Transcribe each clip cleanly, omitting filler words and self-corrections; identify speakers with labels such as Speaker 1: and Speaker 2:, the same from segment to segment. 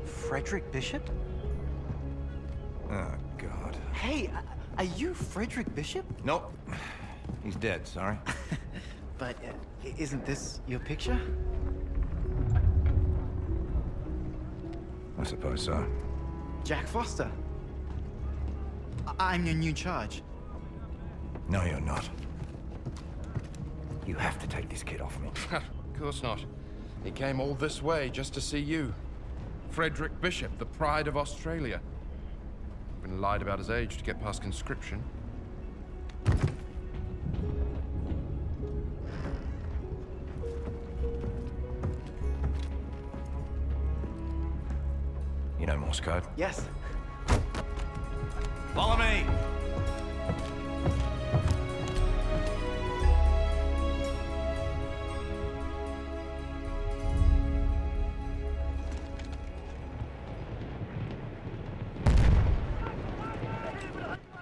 Speaker 1: Frederick Bishop?
Speaker 2: Oh, God.
Speaker 1: Hey, are you Frederick Bishop?
Speaker 2: Nope. He's dead, sorry.
Speaker 1: But isn't this your picture?
Speaker 2: I suppose so.
Speaker 1: Jack Foster. I'm your new charge.
Speaker 2: No, you're not. You have to take this kid off me.
Speaker 3: Of course not. He came all this way just to see you. Frederick Bishop, the pride of Australia. Been lied about his age to get past conscription.
Speaker 2: You know Morse code?
Speaker 1: Yes.
Speaker 2: Follow me!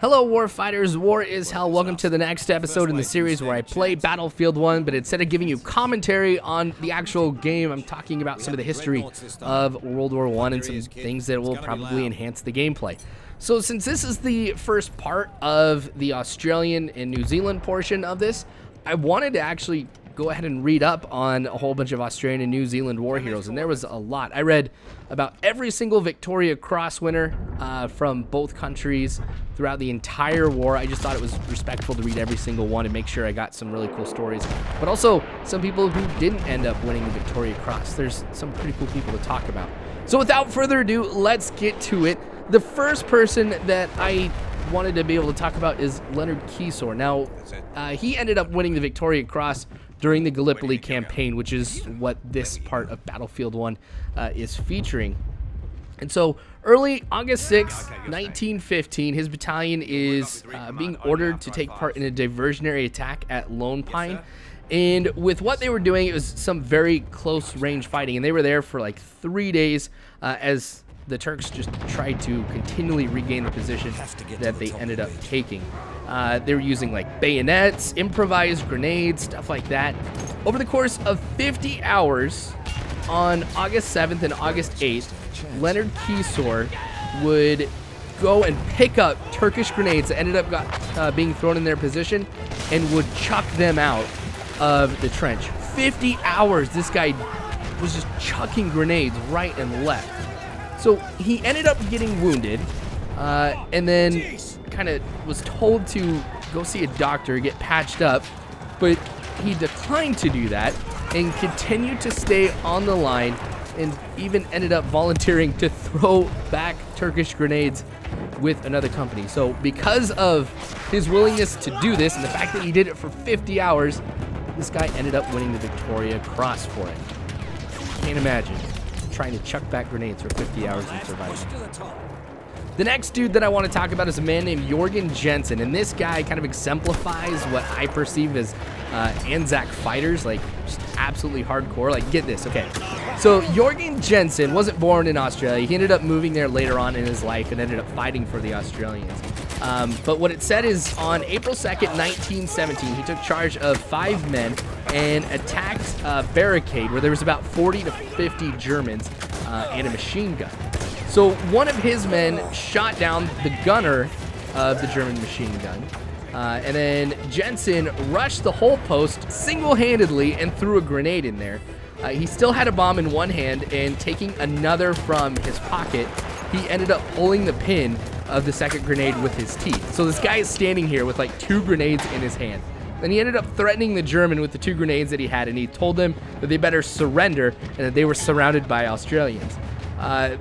Speaker 4: Hello Warfighters, War is Hell. Welcome to the next episode in the series where I play Battlefield 1, but instead of giving you commentary on the actual game, I'm talking about some of the history of World War I and some things that will probably enhance the gameplay. So since this is the first part of the Australian and New Zealand portion of this, I wanted to actually go ahead and read up on a whole bunch of Australian and New Zealand war heroes, and there was a lot. I read about every single Victoria Cross winner from both countries throughout the entire war. I just thought it was respectful to read every single one and make sure I got some really cool stories, but also some people who didn't end up winning the Victoria Cross. There's some pretty cool people to talk about. So without further ado, let's get to it. The first person that I wanted to be able to talk about is Leonard Keysore. Now, he ended up winning the Victoria Cross during the Gallipoli campaign, which is what this part of Battlefield 1 is featuring. And so early August 6, 1915, his battalion is being ordered to take part in a diversionary attack at Lone Pine. And with what they were doing, it was some very close range fighting, and they were there for like 3 days as the Turks just tried to continually regain the position that they ended up taking. They were using like bayonets, improvised grenades, stuff like that. Over the course of 50 hours on August 7th and August 8th, Leonard Keysore would go and pick up Turkish grenades that ended up being thrown in their position and would chuck them out of the trench. 50 hours this guy was just chucking grenades right and left. So he ended up getting wounded and then kind of was told to go see a doctor, get patched up, but he declined to do that and continued to stay on the line and even ended up volunteering to throw back Turkish grenades with another company. So because of his willingness to do this and the fact that he did it for 50 hours, this guy ended up winning the Victoria Cross for it. Can't imagine trying to chuck back grenades for 50 hours and surviving. The next dude that I want to talk about is a man named Jorgen Jensen, and this guy kind of exemplifies what I perceive as Anzac fighters, like just absolutely hardcore. Like, get this, okay. So Jorgen Jensen wasn't born in Australia. He ended up moving there later on in his life and ended up fighting for the Australians. But what it said is on April 2nd, 1917, he took charge of 5 men and attacked a barricade where there was about 40 to 50 Germans and a machine gun. So one of his men shot down the gunner of the German machine gun. And then Jensen rushed the whole post single-handedly and threw a grenade in there. He still had a bomb in one hand, and taking another from his pocket, he ended up pulling the pin of the second grenade with his teeth. So this guy is standing here with like 2 grenades in his hand. Then he ended up threatening the German with the 2 grenades that he had, and he told them that they better surrender and that they were surrounded by Australians.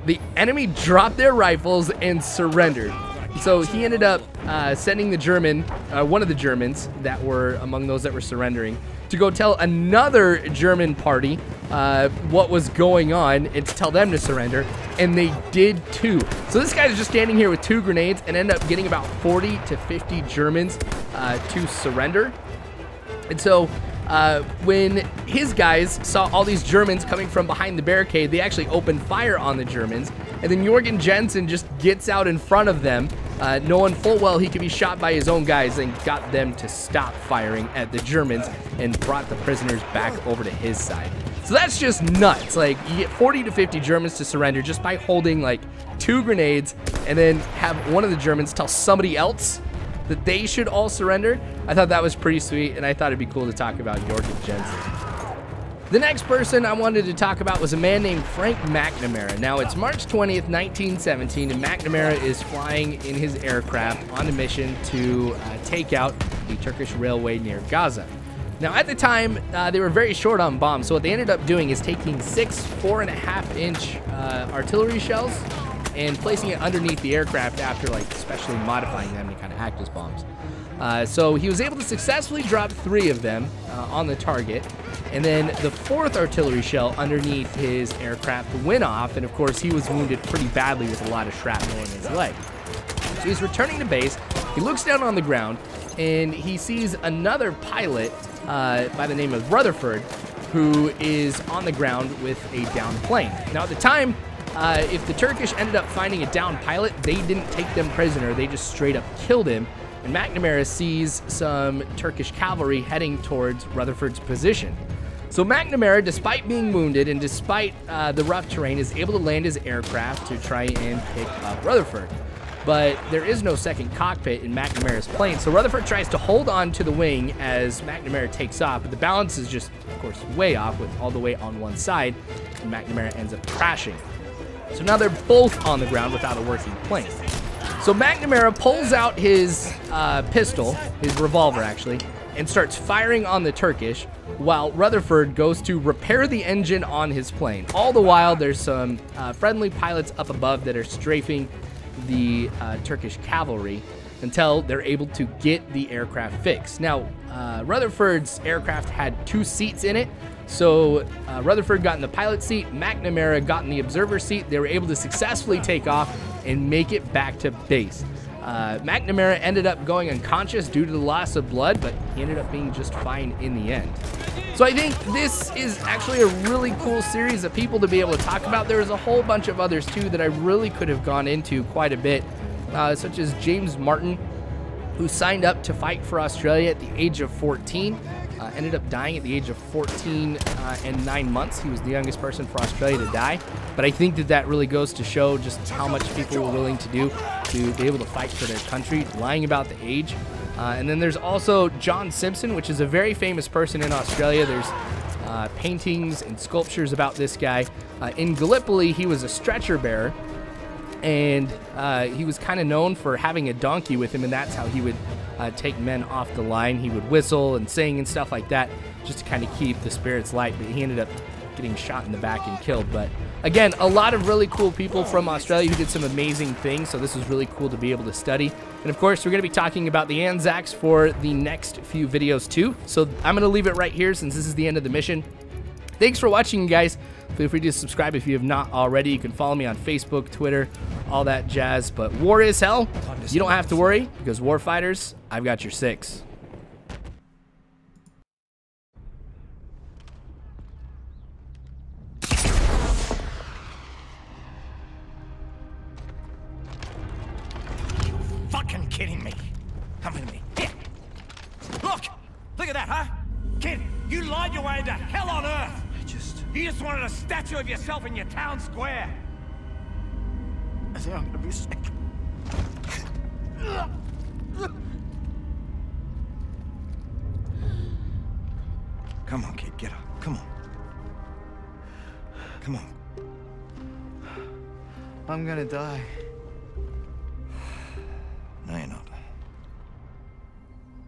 Speaker 4: The enemy dropped their rifles and surrendered. So he ended up sending the German, one of the Germans that were among those that were surrendering, to go tell another German party what was going on and to tell them to surrender, and they did too. So this guy's just standing here with 2 grenades and ended up getting about 40 to 50 Germans to surrender. And so when his guys saw all these Germans coming from behind the barricade, they actually opened fire on the Germans, and then Jorgen Jensen just gets out in front of them, knowing full well he could be shot by his own guys, and got them to stop firing at the Germans and brought the prisoners back over to his side. So that's just nuts. Like, you get 40 to 50 Germans to surrender just by holding like 2 grenades, and then have one of the Germans tell somebody else that they should all surrender. I thought that was pretty sweet, and I thought it'd be cool to talk about Jorgen Jensen. The next person I wanted to talk about was a man named Frank Mcnamara. Now, it's March 20th, 1917, and Mcnamara is flying in his aircraft on a mission to take out the Turkish railway near Gaza. Now, at the time, they were very short on bombs, so what they ended up doing is taking 6 4.5-inch artillery shells and placing it underneath the aircraft after, like, specially modifying them to kind of act as bombs. So he was able to successfully drop 3 of them on the target, and then the 4th artillery shell underneath his aircraft went off, and of course he was wounded pretty badly with a lot of shrapnel in his leg. So he's returning to base. He looks down on the ground, and he sees another pilot by the name of Rutherford, who is on the ground with a downed plane. Now, at the time, if the Turkish ended up finding a downed pilot, they didn't take them prisoner. They just straight up killed him. And Mcnamara sees some Turkish cavalry heading towards Rutherford's position. So Mcnamara, despite being wounded and despite the rough terrain, is able to land his aircraft to try and pick up Rutherford. But there is no second cockpit in Mcnamara's plane, so Rutherford tries to hold on to the wing as Mcnamara takes off, but the balance is just, of course, way off with all the weight on one side, and Mcnamara ends up crashing. So now they're both on the ground without a working plane. So Mcnamara pulls out his pistol, his revolver actually, and starts firing on the Turkish, while Rutherford goes to repair the engine on his plane. All the while, there's some friendly pilots up above that are strafing the Turkish cavalry until they're able to get the aircraft fixed. Now, Rutherford's aircraft had 2 seats in it, so Rutherford got in the pilot seat, Mcnamara got in the observer seat. They were able to successfully take off and make it back to base. Mcnamara ended up going unconscious due to the loss of blood, but he ended up being just fine in the end. So I think this is actually a really cool series of people to be able to talk about. There's a whole bunch of others too that I really could have gone into quite a bit, such as James Martin, who signed up to fight for Australia at the age of 14. Ended up dying at the age of 14 and 9 months. He was the youngest person for Australia to die. But I think that that really goes to show just how much people were willing to do to be able to fight for their country, lying about the age. And then there's also John Simpson, which is a very famous person in Australia. There's paintings and sculptures about this guy. In Gallipoli, he was a stretcher bearer, and he was kind of known for having a donkey with him, and that's how he would take men off the line. He would whistle and sing and stuff like that just to kind of keep the spirits light, but he ended up getting shot in the back and killed. But again, a lot of really cool people from Australia who did some amazing things, so this was really cool to be able to study. And of course, we're going to be talking about the Anzacs for the next few videos too, so I'm going to leave it right here since this is the end of the mission. Thanks for watching, guys. Feel free to subscribe if you have not already. You can follow me on Facebook, Twitter, all that jazz. But war is hell. You don't have to worry, because warfighters, I've got your 6.
Speaker 2: Fucking kidding me. Come with me. Here. Look at that, huh? Kid, you lied your way into hell on earth. You just wanted a statue of yourself in your town square.
Speaker 1: I think I'm gonna be sick.
Speaker 2: Come on, kid, get up. Come on. Come on.
Speaker 1: I'm gonna die.
Speaker 2: No, you're not.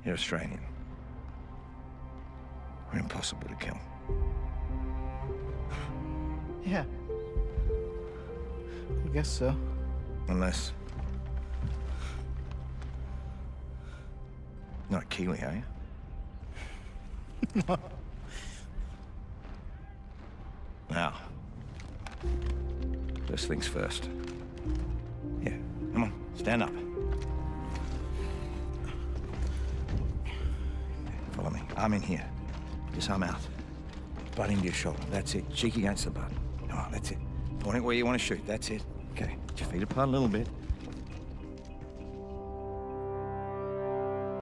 Speaker 2: You're Australian. We're impossible to kill.
Speaker 1: Yeah. I guess so.
Speaker 2: Unless... Not a Kiwi, are you?
Speaker 1: No.
Speaker 2: Now. First things first. Yeah, come on, stand up. Follow me. I'm in here.
Speaker 5: Your arm out. Butt into your shoulder. That's it. Cheek against the butt. All right, that's it. Point it where you want to shoot. That's it. Okay. Get your feet apart a little bit.